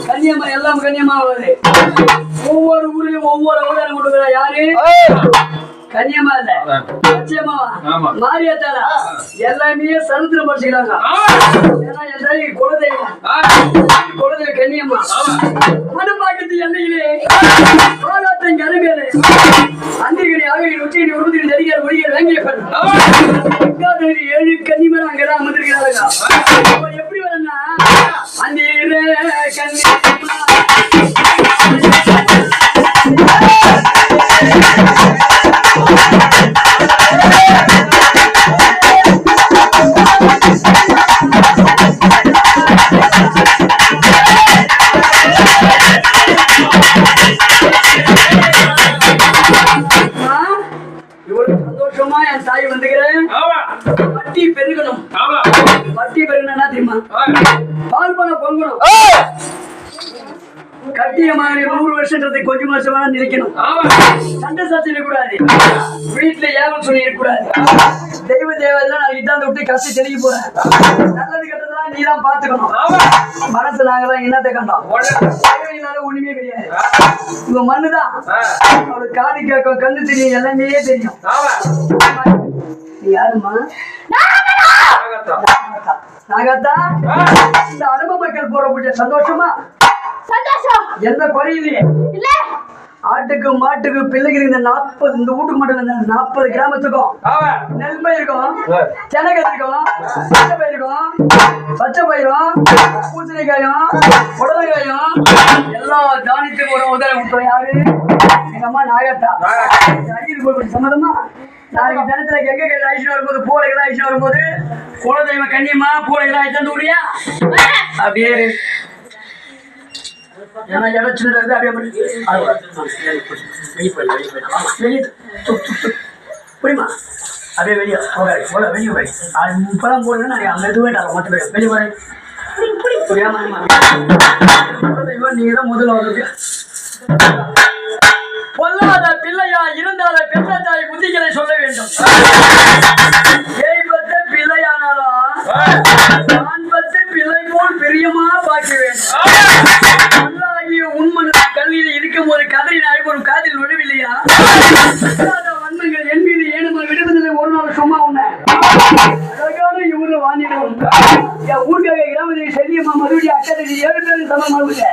கன்னியம்மா எல்லாம் கன்னியம்மா வருது. ஒவ்வொரு ஊர்லயும் ஒவ்வொரு அவதாரம் கொடுக்குற யாரு? கன்னியம்மா இல்ல, நிச்சயமாவா மாரியாத்தாளா எல்லாமே சரித்திரம் படிச்சுக்கிறாங்க. ஏன்னா என் தாய் குலதெய்வம், குலதெய்வம் கன்னியம்மா. மனுப்பாக்கத்து எல்லையிலே பாலாத்தங்க அருமையிலே அந்திகடி ஆகடி உச்சிகடி உறுதிகள் நெறிகள் ஒளிகள் வேங்கியப்பன் 7 கன்னிமேல அங்கதான் அமர்ந்திருக்கிறாங்க. எப்படி வரனா அந்த கன்னியம்மா சந்தோஷமா என் தாய் வந்துக்கிறேன். வட்டி பெருகணும். வட்டி பெருகணும்னா தெரியுமா? பால் பணம் பொங்கணும். கட்டிய மாதிரி 100 வருஷத்துக்கு கொஞ்சம் வருஷமா நினைக்கணும். சண்டை சச்சனை கூடாது. வீட்டுல ஏவல் சொல்லி இருக்கக்கூடாது. தெய்வ தேவதெல்லாம் நான் இட்டாந்து விட்டு கஷ்டம் தெரிய போறேன். நல்லது கெட்டதெல்லாம் நீ தான் பாத்துக்கணும். மனசு நாங்கதான் என்னத்தை கண்டோம். ஒண்ணுமே கிடையாது. உங்க மண்ணுதான் அவளுக்கு காது கேட்கும், கண்ணு தெரியும், எல்லாமே தெரியும். நீ யாருமா? நாகத்தா. இந்த அனுபவ மக்கள் போற பூஜை சந்தோஷமா? சந்தோஷம். எந்த குறையிலையே இல்ல. ஆட்டுக்கு மாட்டுக்கு பிள்ளைகள் இந்த 40 இந்த வீட்டுக்கு மட்டும் 40 கிராமத்துக்கும் நெல் பயிருக்கும், செனகத்திற்கும், பச்சை பயிருக்கும், பச்சை பயிரும், பூசணிக்காயும், புடலங்காயும் எல்லா தானியத்துக்கும் ஒரு உதவி கொடுத்தோம். யாரு? எங்க அம்மா நாகத்தா. ஐயர் கோவில் சம்மதமா? நாளைக்கு தினத்துல கெங்கைகள் ஆயிடுச்சு வரும்போது, பூளைகள் ஆயிடுச்சு வரும்போது குலதெய்வ கன்னியம்மா பூளைகள் ஆயிடுச்சு வந்து விடியா அப்படியே ஏன்னா இடச்சுன்றது அப்படியே புரியுமா? அப்படியே வெளியே போக வெளியே போய் இப்பதான் போடுங்க. நான் அங்க எதுவும் வேண்டாம், மற்ற பேர் வெளியே போறேன். புரியாம நீங்க தான் முதல்ல வந்து பொல்லாத பிள்ளையா இருந்தால பெற்ற தாய் புத்திகளை சொல்ல வேண்டும். ஏய்பத்த பிள்ளையானாலும் நான் பத்த பிள்ளை போல் பிரியமா பார்க்க வேண்டும். உண்மனு கல்வியில் இருக்கும் போது கதறி நாய்போரும் காதில் விழவில்லையா? வன்மங்கள் என் மீது ஏனுமா விடுவதில்லை. ஒரு நாள் சும்மா உன்ன அழகான இவரு வாங்கிடும். ஊர்காக கிராமத்தில் செல்லியம்மா மறுபடியும் அக்கறை 7 பேரும் சமமாகுது.